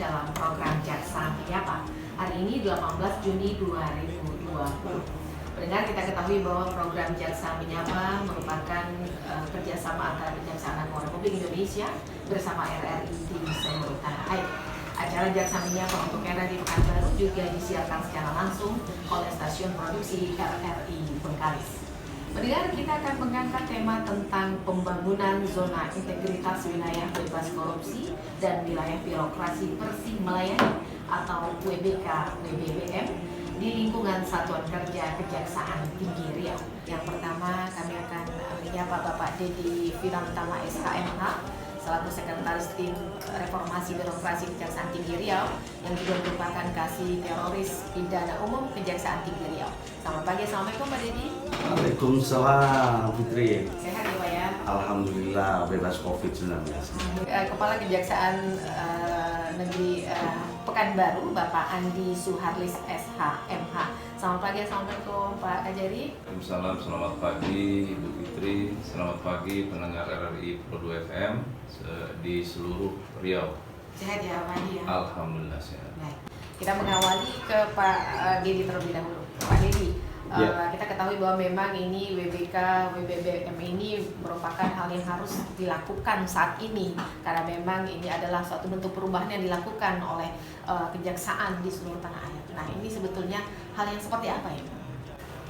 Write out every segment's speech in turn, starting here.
dalam program Jaksa Menyapa. Hari ini 18 Juni 2020. Pendengar, kita ketahui bahwa program Jaksa Menyapa merupakan kerjasama antara Kejaksaan Agung Republik Indonesia bersama RRI di seluruh tanah air. Acara Jaksa Menyapa untuk era di Pekanbaru juga disiarkan secara langsung oleh stasiun produksi RRI Bengkalis. Pendengar, kita akan mengangkat tema tentang pembangunan zona integritas wilayah bebas korupsi dan wilayah birokrasi bersih melayani atau WBK/WBBM di lingkungan Satuan Kerja Kejaksaan Tinggi Riau. Yang pertama, kami akan menyapa Bapak Dedi Firantama SHMH selaku Sekretaris Tim Reformasi Birokrasi Kejaksaan Tinggi Riau yang juga merupakan kasih teroris pidana umum Kejaksaan Tinggi Riau. Selamat pagi, assalamualaikum Pak Dedi. Waalaikumsalam Fitri. Sehat ya Pak ya? Alhamdulillah bebas COVID-19. Kepala Kejaksaan Negeri Pekanbaru Bapak Andi Suharlis SHMH. Selamat pagi, assalamualaikum Pak Kajari. Waalaikumsalam, selamat pagi Ibu Fitri, selamat pagi pendengar RRI Pro 2 FM di seluruh Riau. Sehat ya Pak Andi ya? Alhamdulillah sehat. Baik. Kita mengawali ke Pak Dedi terlebih dahulu. Pak Dedi, kita ketahui bahwa memang ini WBK/WBBM ini merupakan hal yang harus dilakukan saat ini karena memang ini adalah suatu bentuk perubahan yang dilakukan oleh kejaksaan di seluruh tanah air. Nah, ini sebetulnya hal yang seperti apa ya?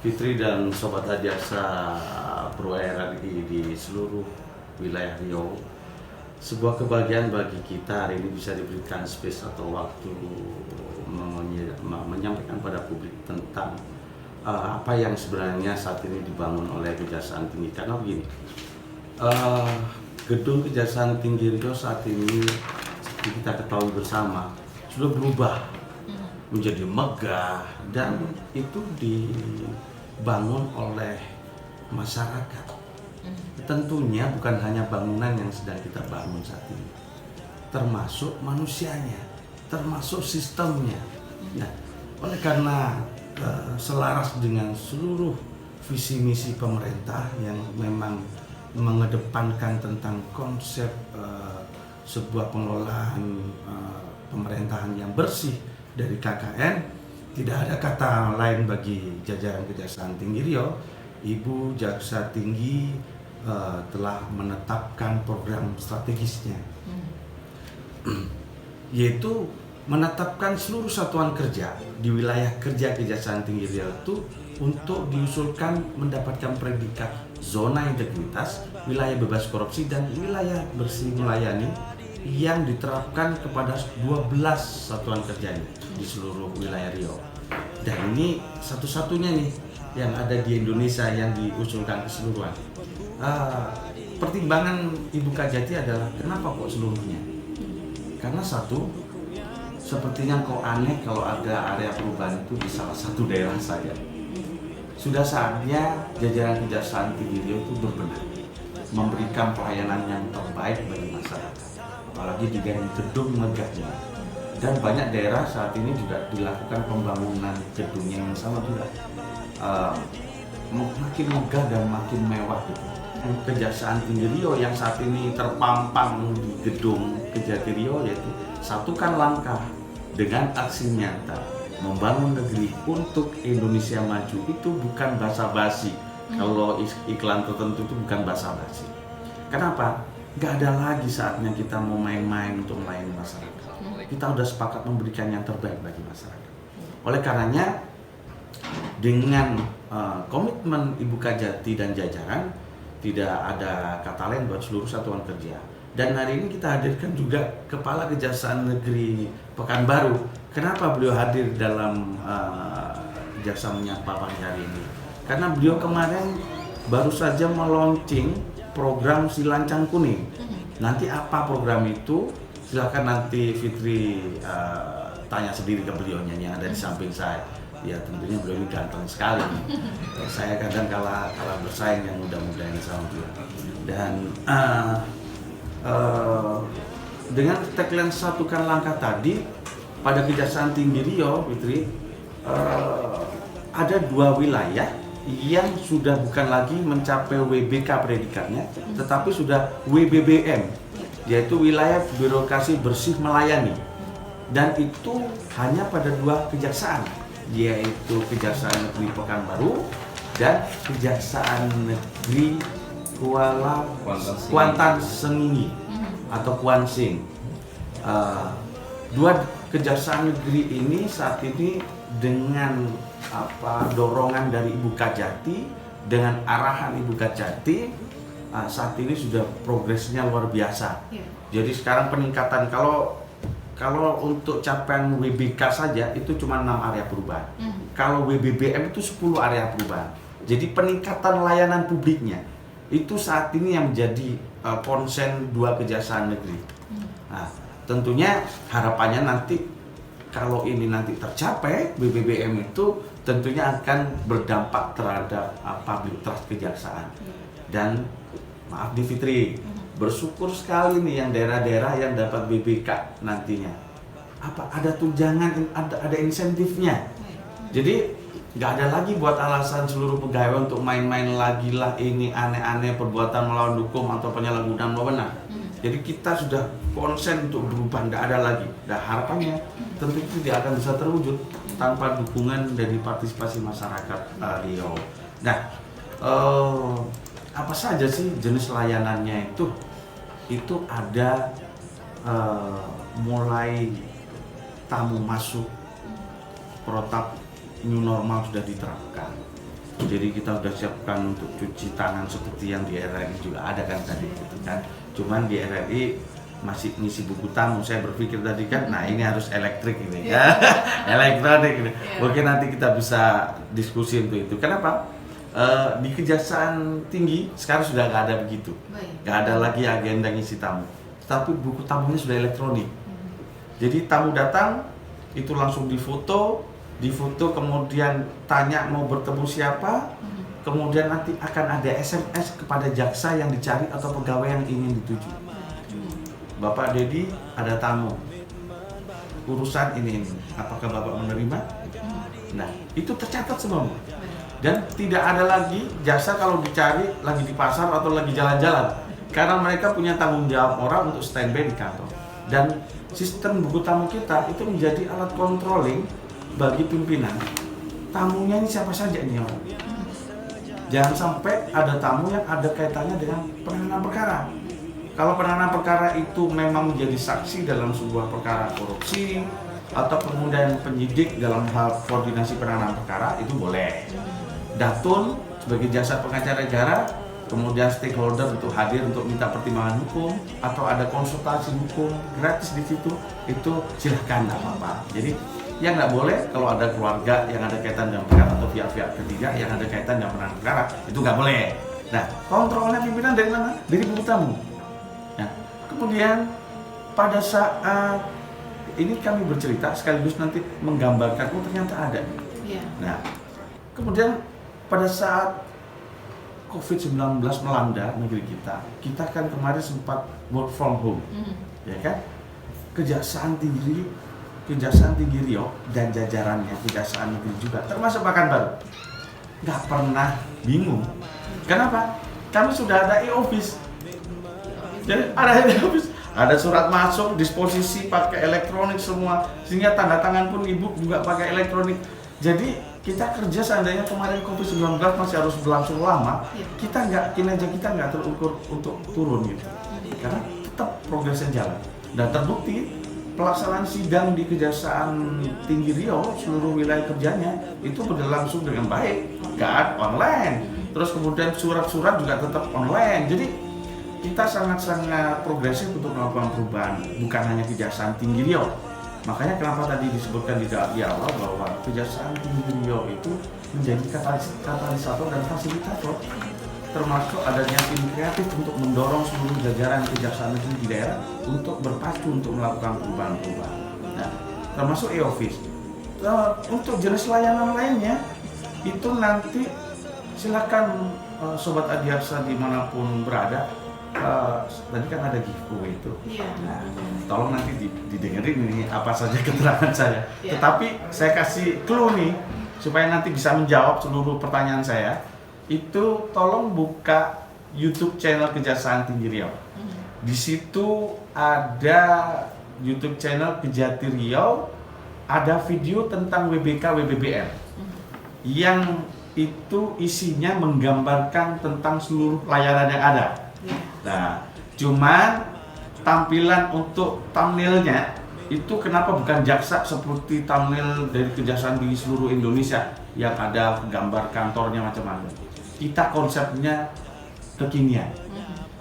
Fitri dan Sobat Jaksa Pro RRI di seluruh wilayah Riau, sebuah kebahagiaan bagi kita hari ini bisa diberikan space atau waktu menyampaikan pada publik tentang apa yang sebenarnya saat ini dibangun oleh Kejaksaan Tinggi. Karena begini, gedung Kejaksaan Tinggi Riau saat ini seperti kita ketahui bersama sudah berubah menjadi megah dan itu dibangun oleh masyarakat. Tentunya bukan hanya bangunan yang sedang kita bangun saat ini, termasuk manusianya, termasuk sistemnya. Nah, oleh karena selaras dengan seluruh visi misi pemerintah yang memang mengedepankan tentang konsep sebuah pengelolaan pemerintahan yang bersih dari KKN, tidak ada kata lain bagi jajaran Kejaksaan Tinggi Riau. Ibu Jaksa Tinggi telah menetapkan program strategisnya, yaitu menetapkan seluruh satuan kerja di wilayah kerja Kejaksaan Tinggi Riau itu untuk diusulkan mendapatkan predikat zona integritas, wilayah bebas korupsi dan wilayah bersih melayani yang diterapkan kepada 12 satuan kerjanya di seluruh wilayah Riau. Dan ini satu-satunya nih yang ada di Indonesia yang diusulkan keseluruhan. Pertimbangan Ibu Kajati adalah kenapa kok seluruhnya? Karena satu, sepertinya kok aneh kalau ada area perubahan itu di salah satu daerah saja. Sudah saatnya jajaran Kejaksaan Tinggi Riau itu berbenah, memberikan pelayanan yang terbaik bagi masyarakat, apalagi dengan gedung megahnya. Dan banyak daerah saat ini juga dilakukan pembangunan gedungnya yang sama juga makin megah dan makin mewah gitu. Kejaksaan Tinggi Riau yang saat ini terpampang di gedung Kejati Riau yaitu satukan langkah dengan aksi nyata membangun negeri untuk Indonesia maju. Itu bukan basa-basi. Kalau iklan tertentu itu bukan basa-basi. Kenapa? Gak ada lagi saatnya kita mau main-main untuk melayani masyarakat. Kita udah sepakat memberikan yang terbaik bagi masyarakat. Oleh karenanya, dengan komitmen Ibu Kajati dan jajaran, tidak ada kata lain buat seluruh satuan kerja. Dan hari ini kita hadirkan juga Kepala Kejaksaan Negeri Pekanbaru. Kenapa beliau hadir dalam Jaksa Menyapa pagi hari ini? Karena beliau kemarin baru saja meluncing program Si Lancang Kuning. Nanti apa program itu? Silakan nanti Fitri tanya sendiri ke beliaunya yang ada di samping saya. Ya tentunya beliau ini ganteng sekali. Saya kadang kalah bersaing yang muda-muda ini sama beliau. Dan dengan tagline satukan langkah tadi pada Kejaksaan Tinggi Riau, Fitri, ada 2 wilayah yang sudah bukan lagi mencapai WBK predikatnya, tetapi sudah WBBM, yaitu wilayah birokrasi bersih melayani. dan itu hanya pada 2 kejaksaan, yaitu Kejaksaan Negeri Pekanbaru dan Kejaksaan Negeri Kuantan Sengingi atau Kuansing. Dua kejaksaan negeri ini saat ini dengan dorongan dari Ibu Kajati, dengan arahan Ibu Kajati, saat ini sudah progresnya luar biasa. Jadi sekarang peningkatan, kalau untuk capaian WBK saja itu cuma 6 area perubahan. Kalau WBBM itu 10 area perubahan. Jadi peningkatan layanan publiknya itu saat ini yang menjadi konsen 2 kejaksaan negeri. Nah, tentunya harapannya nanti kalau ini nanti tercapai WBBM itu tentunya akan berdampak terhadap public trust kejaksaan. Dan maaf Di Fitri, bersyukur sekali nih yang daerah-daerah yang dapat BBK nantinya. Ada tunjangan, ada insentifnya. Jadi nggak ada lagi buat alasan seluruh pegawai untuk main-main lagi lah ini aneh-aneh perbuatan melawan hukum atau penyalahgunaan wewenang. Jadi kita sudah konsen untuk berubah, nggak ada lagi. Dan harapannya tentu itu tidak akan bisa terwujud tanpa dukungan dari partisipasi masyarakat Riau. Nah, apa saja sih jenis layanannya itu? Itu ada mulai tamu masuk, protap new normal sudah diterapkan. Jadi kita sudah siapkan untuk cuci tangan seperti yang di RRI juga ada kan tadi gitu kan. Cuman di RRI masih ngisi buku tamu. Saya berpikir tadi kan, nah ini harus elektrik ini ya. Elektronik ini. Mungkin nanti kita bisa diskusi untuk itu. Kenapa? Di Kejaksaan Tinggi sekarang sudah nggak ada begitu. Nggak ada lagi agenda ngisi tamu. Tapi buku tamunya sudah elektronik. Jadi tamu datang itu langsung difoto kemudian tanya mau bertemu siapa, kemudian nanti akan ada SMS kepada jaksa yang dicari atau pegawai yang ingin dituju. Bapak Dedi ada tamu, urusan ini, apakah Bapak menerima? Nah, itu tercatat semua. Dan tidak ada lagi jaksa kalau dicari lagi di pasar atau lagi jalan-jalan, karena mereka punya tanggung jawab orang untuk standby di kantor. Dan sistem buku tamu kita itu menjadi alat controlling bagi pimpinan. Tamunya ini siapa saja ini orang. Jangan sampai ada tamu yang ada kaitannya dengan penanganan perkara. Kalau penanganan perkara itu memang menjadi saksi dalam sebuah perkara korupsi atau kemudian penyidik dalam hal koordinasi penanganan perkara, itu boleh. Datun sebagai jasa pengacara negara, kemudian stakeholder untuk hadir untuk minta pertimbangan hukum atau ada konsultasi hukum gratis di situ, itu silahkan, nggak apa-apa. Jadi yang nggak boleh kalau ada keluarga yang ada kaitan dengan perkara atau pihak-pihak ketiga yang ada kaitan dengan penanganan perkara, itu nggak boleh. Nah, kontrolnya pimpinan dari mana? Dari buku tamu. Nah, kemudian pada saat ini kami bercerita sekaligus nanti menggambarkan, oh ternyata ada. Nah, kemudian pada saat COVID-19 melanda negeri kita kan kemarin sempat work from home, ya kan? Kejaksaan Tinggi Riau dan jajarannya, Kejaksaan Negeri juga, termasuk Pekanbaru, nggak pernah bingung. Kenapa? Kami sudah ada e-office. Jadi ada e-office, ada surat masuk, disposisi pakai elektronik semua, sehingga tanda tangan pun ibu juga pakai elektronik. Jadi kita kerja seandainya kemarin COVID-19 masih harus berlangsung lama, kinerja kita nggak terukur untuk turun gitu, karena tetap progresnya jalan. Dan terbukti pelaksanaan sidang di Kejaksaan Tinggi Riau seluruh wilayah kerjanya itu berlangsung dengan baik, nggak online. Terus kemudian surat-surat juga tetap online. Jadi kita sangat-sangat progresif untuk melakukan perubahan, bukan hanya Kejaksaan Tinggi Riau. Makanya kenapa tadi disebutkan di awal bahwa Kejaksaan Tinggi Riau itu menjadi katalisator dan fasilitator, termasuk adanya tim kreatif untuk mendorong seluruh jajaran kejaksaan negeri di daerah untuk berpacu untuk melakukan perubahan-perubahan. Nah, termasuk e-office. Untuk jenis layanan lainnya itu nanti silakan Sobat Adiaksa dimanapun berada. Tadi kan ada giveaway itu. Nah, tolong nanti didengerin ini apa saja keterangan saya. Tetapi saya kasih clue nih supaya nanti bisa menjawab seluruh pertanyaan saya. Itu tolong buka YouTube channel Kejaksaan Tinggi Riau. Di situ ada YouTube channel Kejati Riau ada video tentang WBK WBBM yang itu isinya menggambarkan tentang seluruh layanan yang ada. Nah, cuman tampilan untuk thumbnailnya itu kenapa bukan jaksa seperti thumbnail dari kejaksaan di seluruh Indonesia yang ada gambar kantornya macam-macam. Kita konsepnya kekinian.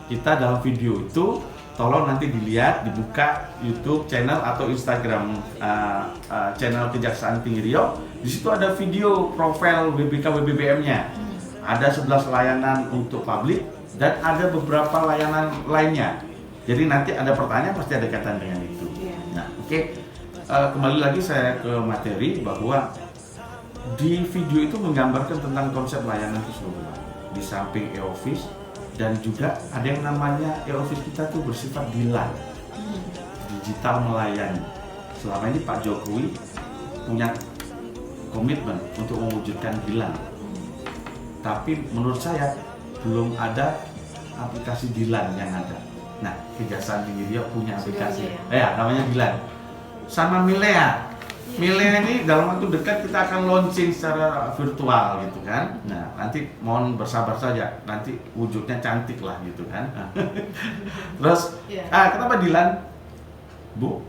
Kita dalam video itu tolong nanti dilihat, dibuka YouTube channel atau Instagram channel Kejaksaan Tinggi Riau. Di situ ada video profil WBK WBBM-nya. Ada 11 layanan untuk publik dan ada beberapa layanan lainnya. Jadi nanti ada pertanyaan pasti ada kaitan dengan itu. Nah, oke. Kembali lagi saya ke materi bahwa di video itu menggambarkan tentang konsep layanan keseluruhan. Di samping e-office dan juga ada yang namanya e-office kita tuh bersifat dilan, digital melayani. Selama ini Pak Jokowi punya komitmen untuk mewujudkan dilan, tapi menurut saya belum ada aplikasi dilan yang ada. Nah, Kejaksaan Tinggi Riau punya aplikasi, namanya dilan, sama Milea. Milea ini dalam waktu dekat kita akan launching secara virtual gitu kan. Nah, nanti mohon bersabar saja, nanti wujudnya cantik lah gitu kan. Terus, kenapa dilan? Bu,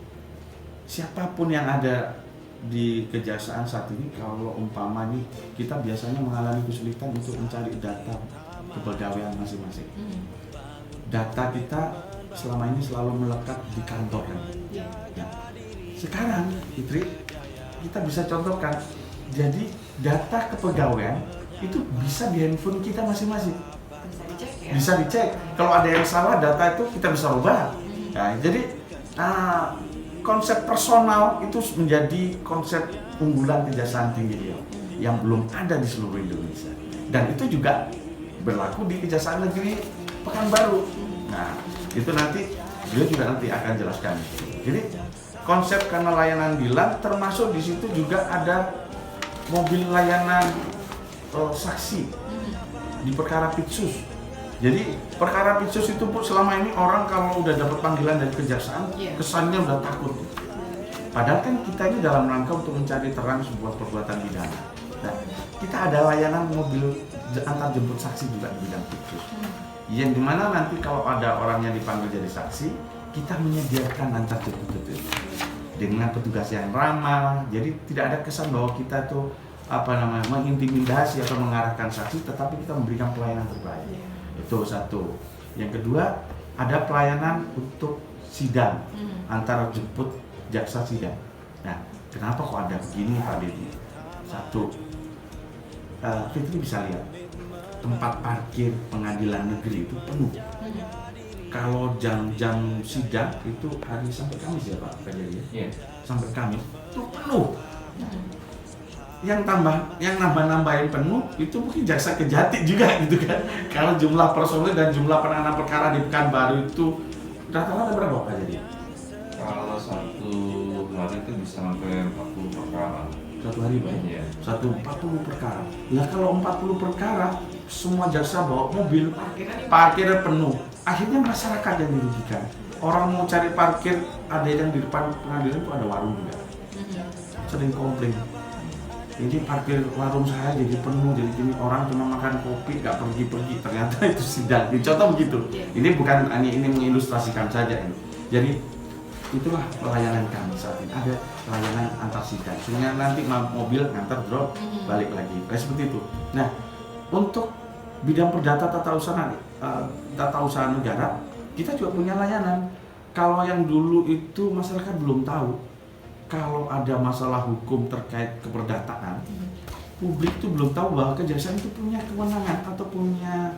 siapapun yang ada di kejaksaan saat ini, kalau umpama nih kita biasanya mengalami kesulitan untuk mencari data kepegawaian masing-masing. Data kita selama ini selalu melekat di kantor kan. Nah, sekarang, Fitri, kita bisa contohkan, jadi data kepegawaian itu bisa di handphone kita masing-masing. Bisa dicek. Kalau ada yang salah data itu kita bisa ubah. Nah, jadi konsep personal itu menjadi konsep unggulan Kejaksaan Tinggi Riau yang belum ada di seluruh Indonesia. Dan itu juga berlaku di Kejaksaan Negeri Pekanbaru. Nah, itu nanti beliau juga nanti akan jelaskan. Jadi konsep karena layanan dilan termasuk di situ juga ada mobil layanan saksi di perkara pitsus. Jadi perkara pitsus itu pun selama ini orang kalau udah dapat panggilan dari kejaksaan kesannya udah takut. Padahal kan kita ini dalam rangka untuk mencari terang sebuah perbuatan pidana. Nah, kita ada layanan mobil antar jemput saksi juga di bidang pitsus. Yang dimana nanti kalau ada orang yang dipanggil jadi saksi, kita menyediakan antar jemput itu dengan petugas yang ramah. Jadi tidak ada kesan bahwa kita tuh mengintimidasi atau mengarahkan saksi, tetapi kita memberikan pelayanan terbaik. Itu satu. Yang kedua, ada pelayanan untuk sidang antara jemput jaksa sidang. Nah, kenapa kok ada begini Pak Dedi? Satu, Fitri bisa lihat tempat parkir pengadilan negeri itu penuh. Kalau jam-jam sidang itu hari sampai Kamis ya Pak Kajari? Sampai Kamis itu penuh. Yang nambah-nambahin penuh itu mungkin jaksa Kejati juga gitu kan. Kalau jumlah personil dan jumlah penanganan perkara di Pekanbaru itu rata-rata berapa Pak Kajari? Kalau satu hari itu bisa sampai 40 perkara. Satu hari Pak? Iya. 40 perkara. Nah kalau 40 perkara semua jaksa bawa mobil, parkirnya penuh. Akhirnya masyarakat yang dirugikan. Orang mau cari parkir, ada yang di depan pengadilan itu ada warung juga. Sering komplain. Ini parkir warung saya jadi penuh, jadi gini orang cuma makan kopi, gak pergi-pergi. Ternyata itu sidang. Contoh begitu. Ini bukan ini mengilustrasikan saja ini. Jadi itulah pelayanan kami saat ini. Ada pelayanan antar sidang. Sehingga nanti mobil ngantar drop balik lagi. Kayak seperti itu. Nah, untuk bidang perdata tata usaha negara, kita juga punya layanan. Kalau yang dulu itu masyarakat belum tahu, kalau ada masalah hukum terkait keperdataan, publik itu belum tahu bahwa kejaksaan itu punya kewenangan atau punya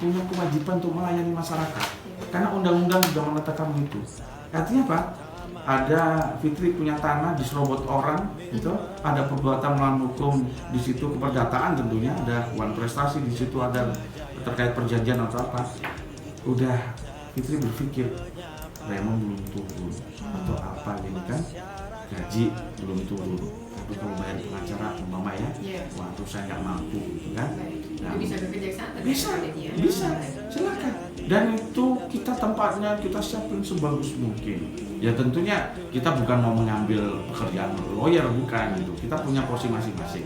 punya kewajiban untuk melayani masyarakat. Karena undang-undang juga menetapkan itu. Artinya apa? Ada Fitri punya tanah diserobot orang, itu ada perbuatan melawan hukum di situ, keperdataan tentunya ada uang prestasi di situ, ada terkait perjanjian atau apa. Udah Fitri berpikir Raymond belum turun atau apa gitu kan, gaji belum turun, tapi kalau bayar pengacara umpama ya, waktu saya nggak mampu gitu kan. Nah, bisa ke kejaksaan? Bisa, silakan. Dan itu kita tempatnya kita siapin sebagus mungkin. Ya tentunya kita bukan mau mengambil pekerjaan lawyer, bukan gitu. Kita punya porsi masing-masing.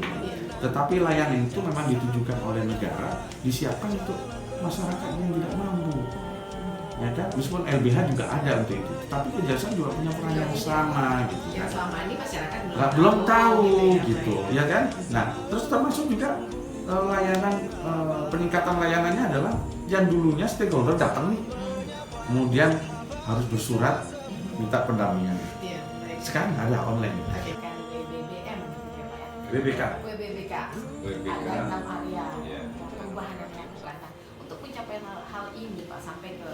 Tetapi layanan itu memang ditujukan oleh negara, disiapkan untuk masyarakat yang tidak mampu. Ya kan, meskipun LBH juga ada untuk itu, tapi kejaksaan juga punya peran yang sama gitu Yang kan. selama ini masyarakat Belum tahu ya, gitu, Pak. ya kan. Nah, terus termasuk juga layanan peningkatan layanannya adalah yang dulunya stakeholder datang nih, kemudian harus bersurat minta pendampingan. Iya, baik. Sekarang ada online. Kan WBBM gitu ya, Pak ya. BBK. WBBK. WBK. Ada 6 area Iya. perubahan yang dilakukan. Nah, untuk mencapai hal ini Pak sampai ke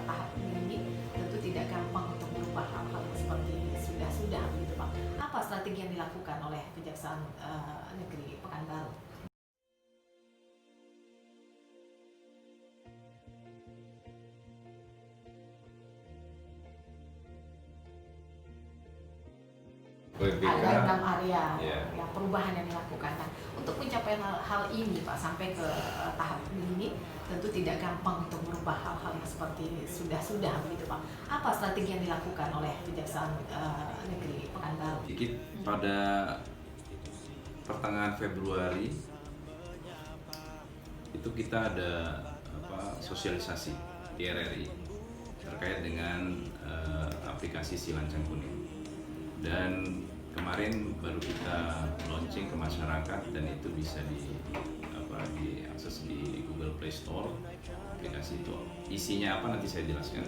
tahap ini tentu tidak gampang untuk merubah hal-hal seperti sudah gitu Pak. Apa strategi yang dilakukan oleh Kejaksaan Negeri Pekanbaru? WBK. Ada 6 area Iya. yang perubahan yang dilakukan. Nah, untuk mencapai hal ini Pak sampai ke tahap ini tentu tidak gampang untuk merubah hal-hal yang seperti sudah begitu Pak. Apa strategi yang dilakukan oleh Kejaksaan Negeri Pekanbaru? Dikit pada pertengahan Februari itu kita ada sosialisasi di RRI terkait dengan aplikasi Si Lancang Kuning, dan kemarin baru kita launching ke masyarakat dan itu bisa diakses di Google Play Store. Aplikasi itu isinya apa nanti saya jelaskan.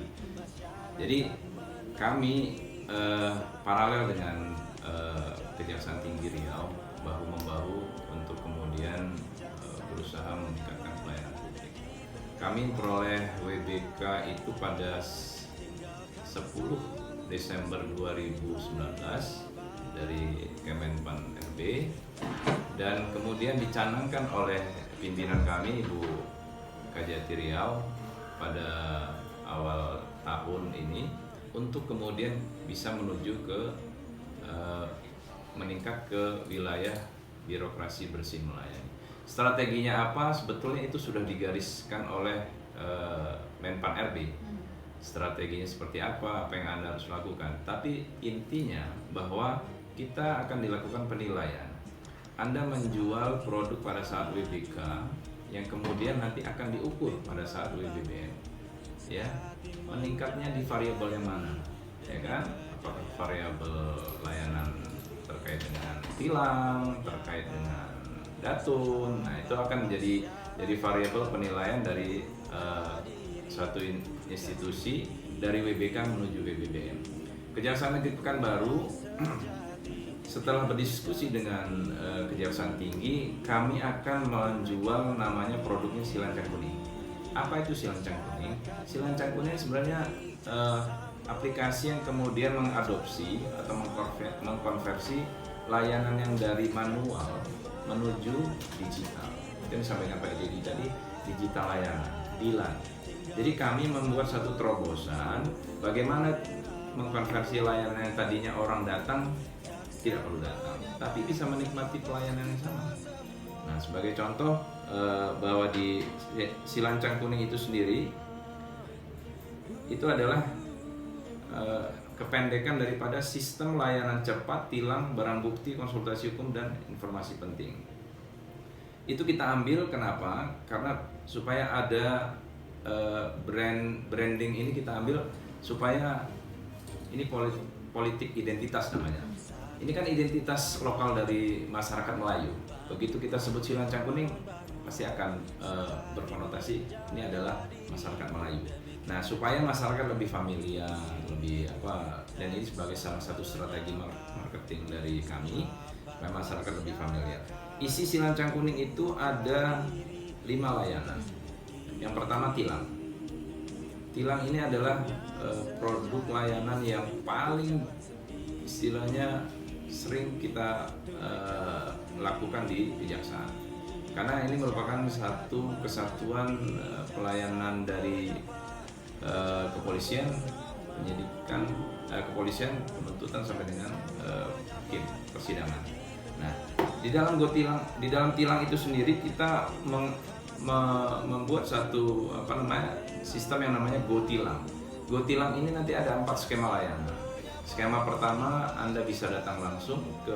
Jadi kami paralel dengan Kejaksaan Tinggi Riau bahu-membahu untuk kemudian berusaha meningkatkan pelayanan publik. Kami memperoleh WBK itu pada 10 Desember 2019 dari Kemenpan RB, dan kemudian dicanangkan oleh pimpinan kami Ibu Kajati Riau pada awal tahun ini untuk kemudian bisa menuju ke meningkat ke wilayah birokrasi bersih melayani. Strateginya apa? Sebetulnya itu sudah digariskan oleh Menpan RB. Strateginya seperti apa yang Anda harus lakukan. Tapi intinya bahwa kita akan dilakukan penilaian. Anda menjual produk pada saat WBK yang kemudian nanti akan diukur pada saat WBBM. Ya, meningkatnya di variabel yang mana? Ya kan? Apakah variabel layanan terkait dengan tilang, terkait dengan datun. Nah, itu akan jadi variabel penilaian dari suatu institusi dari WBK menuju WBBM. Kejaksaan Negeri Pekanbaru setelah berdiskusi dengan Kejaksaan Tinggi, kami akan menjual namanya produknya Si Lancang Kuning. Apa itu Si Lancang Kuning? Si Lancang Kuning sebenarnya aplikasi yang kemudian mengadopsi atau mengkonversi layanan yang dari manual menuju digital. Itu yang disampaikan Pak Dedi tadi, digital layanan, DILAN. Jadi kami membuat satu terobosan bagaimana mengkonversi layanan yang tadinya orang datang tidak perlu datang, tapi bisa menikmati pelayanan yang sama. Nah, sebagai contoh bahwa di Si Lancang Kuning itu sendiri itu adalah kependekan daripada sistem layanan cepat, tilang, barang bukti, konsultasi hukum, dan informasi penting. Itu kita ambil kenapa? Karena supaya ada branding ini kita ambil supaya ini politik identitas namanya. Ini kan identitas lokal dari masyarakat Melayu. Begitu kita sebut Si Lancang Kuning pasti akan berkonotasi ini adalah masyarakat Melayu. Nah, supaya masyarakat lebih familiar, dan ini sebagai salah satu strategi marketing dari kami supaya masyarakat lebih familiar. Isi Si Lancang Kuning itu ada 5 layanan. Yang pertama tilang. Tilang ini adalah produk layanan yang paling istilahnya sering kita lakukan di kejaksaan. Karena ini merupakan satu kesatuan pelayanan dari kepolisian, penyidikan, kepolisian, penuntutan sampai dengan hakim persidangan. Nah, di dalam tilang itu sendiri kita membuat satu sistem yang namanya GoTilang. GoTilang ini nanti ada 4 skema layanan. Skema pertama, Anda bisa datang langsung ke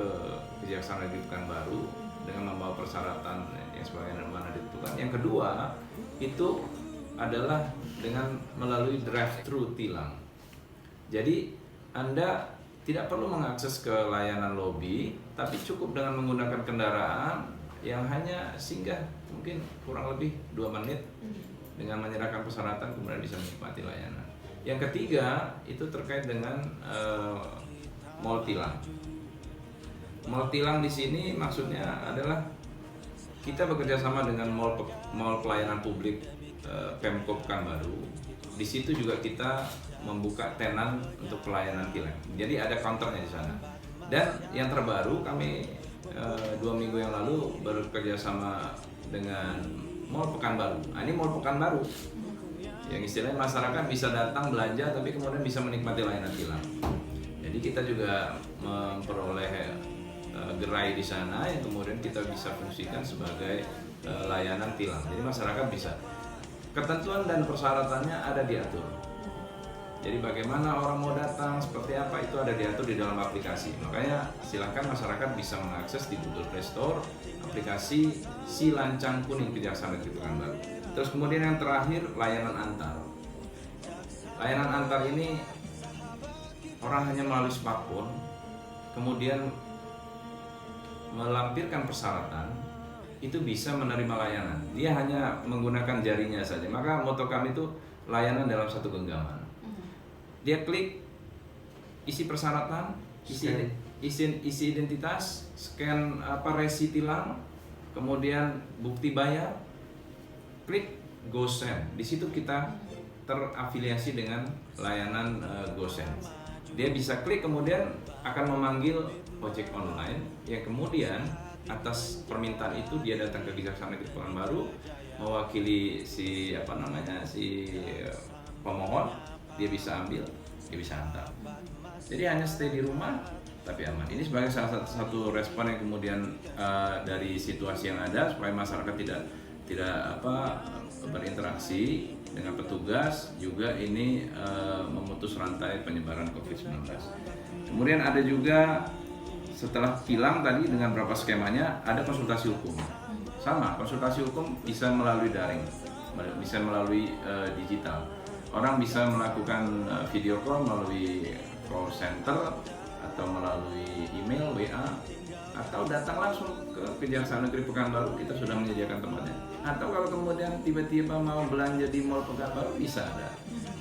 Kejaksaan Negeri Pekanbaru dengan membawa persyaratan yang sebagaimana ditentukan. Yang kedua, itu adalah dengan melalui drive-thru tilang. Jadi Anda tidak perlu mengakses ke layanan lobi, tapi cukup dengan menggunakan kendaraan yang hanya singgah mungkin kurang lebih 2 menit dengan menyerahkan persyaratan, kemudian bisa menikmati layanan. Yang ketiga itu terkait dengan mall tilang. Mall tilang di sini maksudnya adalah kita bekerja sama dengan mall pelayanan publik Pemkop Pekanbaru. Di situ juga kita membuka tenan untuk pelayanan tilang. Jadi ada counternya di sana. Dan yang terbaru kami 2 minggu yang lalu baru bekerja sama dengan Mall Pekanbaru. Nah, ini Mall Pekanbaru yang istilahnya masyarakat bisa datang belanja tapi kemudian bisa menikmati layanan tilang. Jadi kita juga memperoleh gerai di sana yang kemudian kita bisa fungsikan sebagai layanan tilang. Jadi masyarakat bisa. Ketentuan dan persyaratannya ada diatur. Jadi bagaimana orang mau datang, seperti apa itu ada diatur di dalam aplikasi. Makanya silakan masyarakat bisa mengakses di Google Play Store aplikasi Si Lancang Kuning Kejaksaan Negeri Pekanbaru. Terus kemudian yang terakhir layanan antar. Layanan antar ini orang hanya melalui smartphone, kemudian melampirkan persyaratan, itu bisa menerima layanan. Dia hanya menggunakan jarinya saja. Maka moto kami itu layanan dalam satu genggaman. Dia klik, isi persyaratan, isi identitas, scan resi tilang, kemudian bukti bayar, klik GoSend. Di situ kita terafiliasi dengan layanan GoSend. Dia bisa klik kemudian akan memanggil ojek online yang kemudian atas permintaan itu dia datang ke Kejaksaan Negeri Pekanbaru mewakili si pemohon, dia bisa ambil, dia bisa antar. Jadi hanya stay di rumah tapi aman. Ini sebagai salah satu respon yang kemudian dari situasi yang ada supaya masyarakat tidak berinteraksi dengan petugas, juga ini memutus rantai penyebaran COVID-19. Kemudian ada juga setelah tilang tadi dengan berapa skemanya, ada konsultasi hukum. Sama, konsultasi hukum bisa melalui daring, bisa melalui digital. Orang bisa melakukan video call melalui call center atau melalui email, WA, atau datang langsung ke Kejaksaan Negeri Pekanbaru, kita sudah menyediakan tempatnya. Atau kalau kemudian tiba-tiba mau belanja di Mall Pekanbaru, bisa ada.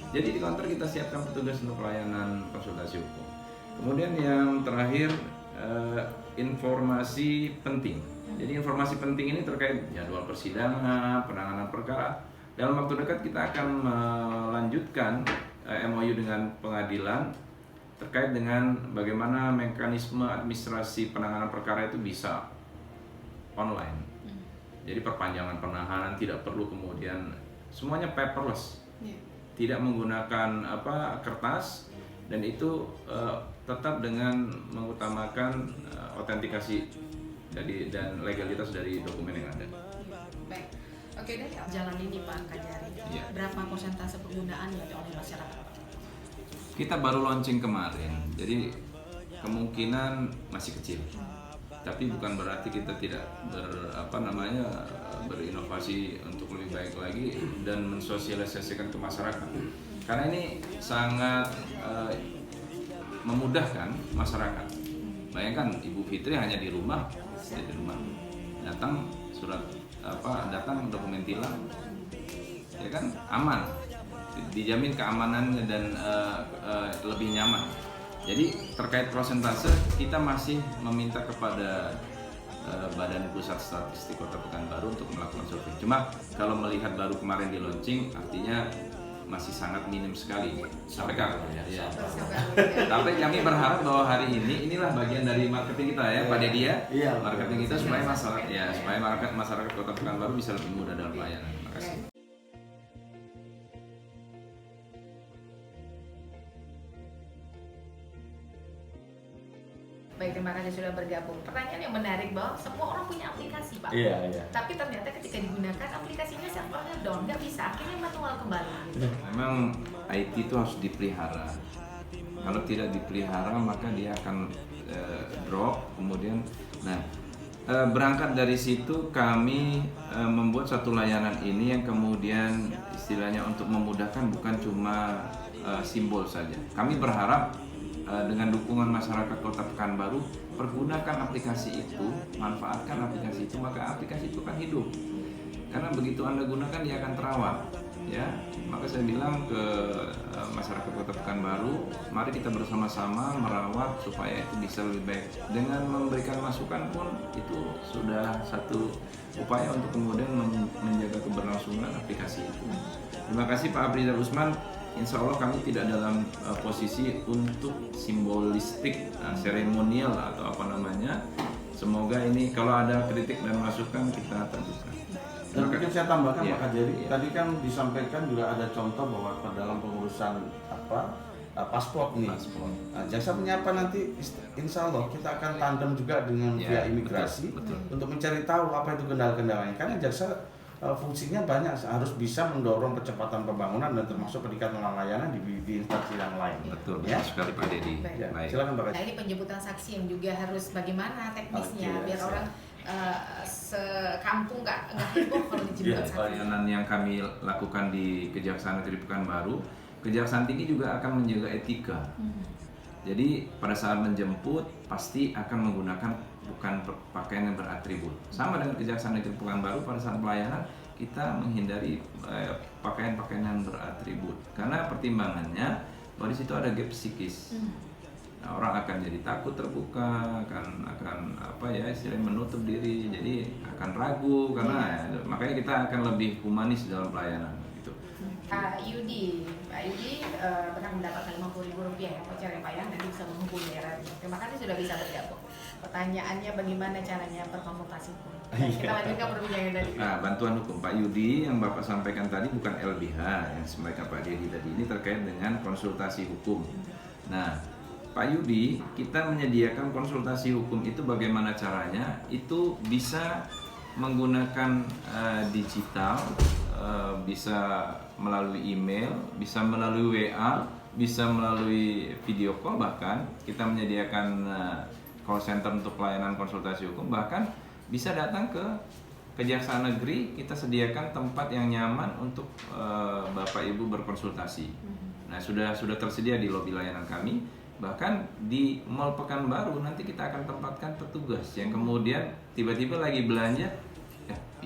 Jadi di counter kita siapkan petugas untuk pelayanan konsultasi hukum. Kemudian yang terakhir, informasi penting. Jadi informasi penting ini terkait jadwal persidangan, penanganan perkara. Dalam waktu dekat kita akan melanjutkan MOU dengan pengadilan terkait dengan bagaimana mekanisme administrasi penanganan perkara itu bisa online. Jadi perpanjangan penahanan tidak perlu kemudian semuanya paperless, tidak menggunakan kertas, dan itu tetap dengan mengutamakan autentikasi dan legalitas dari dokumen yang ada. Baik, oke deh. Jalan ini Pak Kajari, berapa persentase penggunaan oleh masyarakat? Kita baru launching kemarin, jadi kemungkinan masih kecil. Tapi bukan berarti kita tidak berinovasi untuk lebih baik lagi dan mensosialisasikan ke masyarakat. Karena ini sangat memudahkan masyarakat. Bayangkan Ibu Fitri hanya di rumah, datang datang dokumen tilang, ya kan aman, dijamin keamanannya dan lebih nyaman. Jadi terkait persentase kita masih meminta kepada Badan Pusat Statistik Kota Pekanbaru untuk melakukan survei. Cuma kalau melihat baru kemarin di launching, artinya masih sangat minim sekali sampai kan ya. Tapi kami berharap bahwa hari ini inilah bagian dari marketing kita ya, Pak Dedi ya. Marketing kita supaya masyarakat Kota Pekanbaru bisa lebih mudah dalam pelayanan. Terima kasih. Baik, terima kasih sudah bergabung. Pertanyaan yang menarik bahwa semua orang punya aplikasi, Pak. Iya. Tapi ternyata ketika digunakan aplikasinya servernya down, nggak bisa, akhirnya manual kembali. Memang IT itu harus dipelihara. Kalau tidak dipelihara maka dia akan drop. Kemudian, berangkat dari situ kami membuat satu layanan ini yang kemudian istilahnya untuk memudahkan bukan cuma simbol saja. Kami berharap dengan dukungan masyarakat Kota Pekanbaru, pergunakan aplikasi itu, manfaatkan aplikasi itu, maka aplikasi itu akan hidup. Karena begitu Anda gunakan dia akan terawat, ya. Maka saya bilang ke masyarakat Kota Pekanbaru, mari kita bersama-sama merawat supaya itu bisa lebih baik. Dengan memberikan masukan pun itu sudah satu upaya untuk kemudian menjaga keberlangsungan aplikasi itu. Terima kasih Pak Abrizal Usman. Insya Allah kami tidak dalam posisi untuk simbolistik, seremonial atau apa namanya. Semoga ini kalau ada kritik dan masukan kita terbuka. Dan mungkin saya tambahkan Ya. Pak Kajari, tadi kan disampaikan juga ada contoh bahwa dalam pengurusan paspor nih. Nah, jasa penyapa nanti insya Allah kita akan tandem juga dengan Ya, pihak imigrasi betul. untuk mencari tahu apa itu kendala-kendalanya. Karena jasa fungsinya banyak, harus bisa mendorong percepatan pembangunan dan termasuk peningkatan layanan di instansi yang lain. Betul, Ya. betul sekali Pak Dedi. Ya, Baik. silakan Pak Nah, Kajari. ini penjemputan saksi yang juga harus bagaimana teknisnya Oke, biar siap. orang sekampung nggak heboh kalau dijemput saksi. Layanan yang kami lakukan di Kejaksaan Negeri Pekanbaru, Kejaksaan Tinggi juga akan menjaga etika. Jadi pada saat menjemput pasti akan menggunakan bukan pakaian yang beratribut. Sama dengan Kejaksaan Negeri Pekanbaru, pada saat pelayanan kita menghindari pakaian-pakaian yang beratribut karena pertimbangannya bahwa di situ ada gap psikis. Nah, orang akan jadi takut terbuka, akan apa ya istilahnya menutup diri, jadi akan ragu karena makanya kita akan lebih humanis dalam pelayanan gitu. Pak Yudi berhak mendapatkan Rp50.000 ya voucher ya Pak ya, nanti bisa menghubungi era. Terima kasih sudah bisa bergabung. Pertanyaannya bagaimana caranya berkonsultasi hukum? Kita lanjutkan perbincangan tadi. Nah, bantuan hukum Pak Yudi yang Bapak sampaikan tadi bukan LBH yang disampaikan Pak Dedi tadi, ini terkait dengan konsultasi hukum. Nah, Pak Yudi, kita menyediakan konsultasi hukum itu bagaimana caranya? Itu bisa menggunakan digital, bisa melalui email, bisa melalui WA, bisa melalui video call, bahkan kita menyediakan call center untuk pelayanan konsultasi hukum, bahkan bisa datang ke Kejaksaan Negeri, kita sediakan tempat yang nyaman untuk Bapak Ibu berkonsultasi. Nah, sudah tersedia di lobi layanan kami. Bahkan di Mall Pekanbaru nanti kita akan tempatkan petugas yang kemudian tiba-tiba lagi belanja,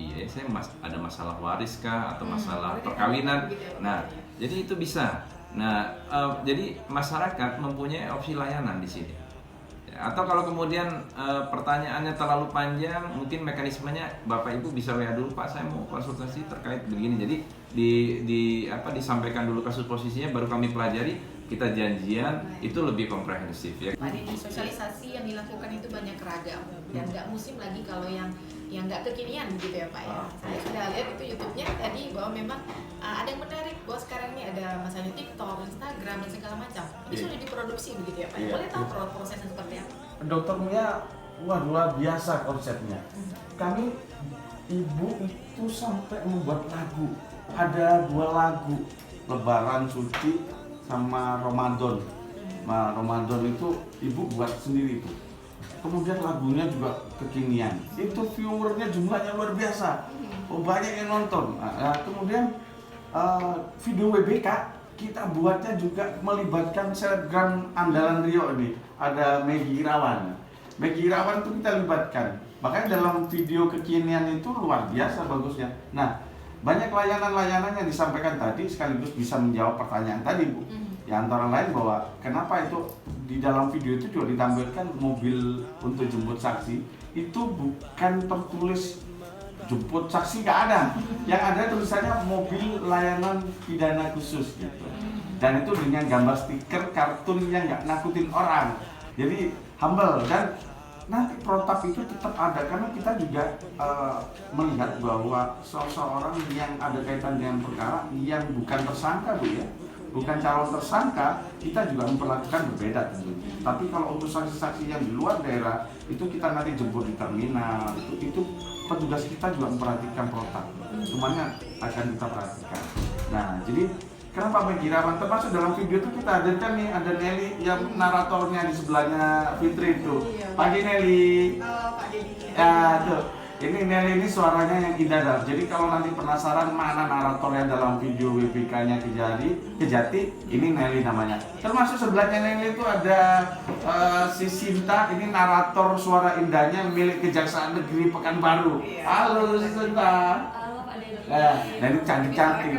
iya saya ada masalah waris kah atau masalah perkawinan. Nah, jadi itu bisa. Nah, jadi masyarakat mempunyai opsi layanan di sini. Atau kalau kemudian pertanyaannya terlalu panjang, mungkin mekanismenya Bapak Ibu bisa WA dulu, Pak saya mau konsultasi terkait begini. Jadi disampaikan dulu kasus posisinya, baru kami pelajari, kita janjian, itu lebih komprehensif ya. Pak Dedi, sosialisasi yang dilakukan itu banyak ragam dan nggak musim lagi kalau yang nggak kekinian gitu ya Pak ya. Saya sudah lihat itu YouTube-nya tadi bahwa memang ada yang menarik bahwa sekarang ini ada masanya TikTok, Instagram dan segala macam. Ini sudah diproduksi begitu ya Pak. Boleh tahu prosesnya seperti apa? Dokter Mia, wah luar biasa konsepnya. Kami ibu itu sampai membuat lagu. Ada 2 lagu, Lebaran Suci sama Ramadan. Nah, Ramadan itu ibu buat sendiri tuh. Kemudian lagunya juga kekinian. Itu viewernya jumlahnya luar biasa. Oh, banyak yang nonton. Nah, kemudian video WBK kita buatnya juga melibatkan selebgram andalan Rio ini. Ada Meggy Irawan. Meggy Irawan itu kita libatkan. Makanya dalam video kekinian itu luar biasa bagusnya. Nah, banyak layanan-layanan yang disampaikan tadi sekaligus bisa menjawab pertanyaan tadi Bu. Ya antara lain bahwa kenapa itu di dalam video itu juga ditampilkan mobil untuk jemput saksi itu bukan tertulis jemput saksi, nggak ada. Yang ada tulisannya mobil layanan pidana khusus gitu. Dan itu dengan gambar stiker kartun yang nggak nakutin orang. Jadi humble dan nanti protap itu tetap ada karena kita juga melihat bahwa seseorang yang ada kaitan dengan perkara yang bukan tersangka Bu ya, bukan calon tersangka, kita juga memperlakukan berbeda tentunya. Tapi kalau untuk saksi-saksi yang di luar daerah, itu kita nanti jemput di terminal, itu petugas kita juga memperhatikan protap, semuanya akan kita perhatikan. Nah, jadi kenapa Pak Girawan, termasuk dalam video itu kita hadirkan nih, ada Nelly yang naratornya di sebelahnya Fitri itu. Pagi Nelly. Pak Dedi. Ya, tuh. Ini Nelly ini suaranya yang indah. Jadi kalau nanti penasaran mana naratornya dalam video WPK-nya Kejati, ini Nelly namanya. Termasuk sebelahnya Nelly itu ada si Sinta, ini narator suara indahnya milik Kejaksaan Negeri Pekanbaru. Halo Sinta. Halo Pak Dedi. Nah, ini cantik-cantik.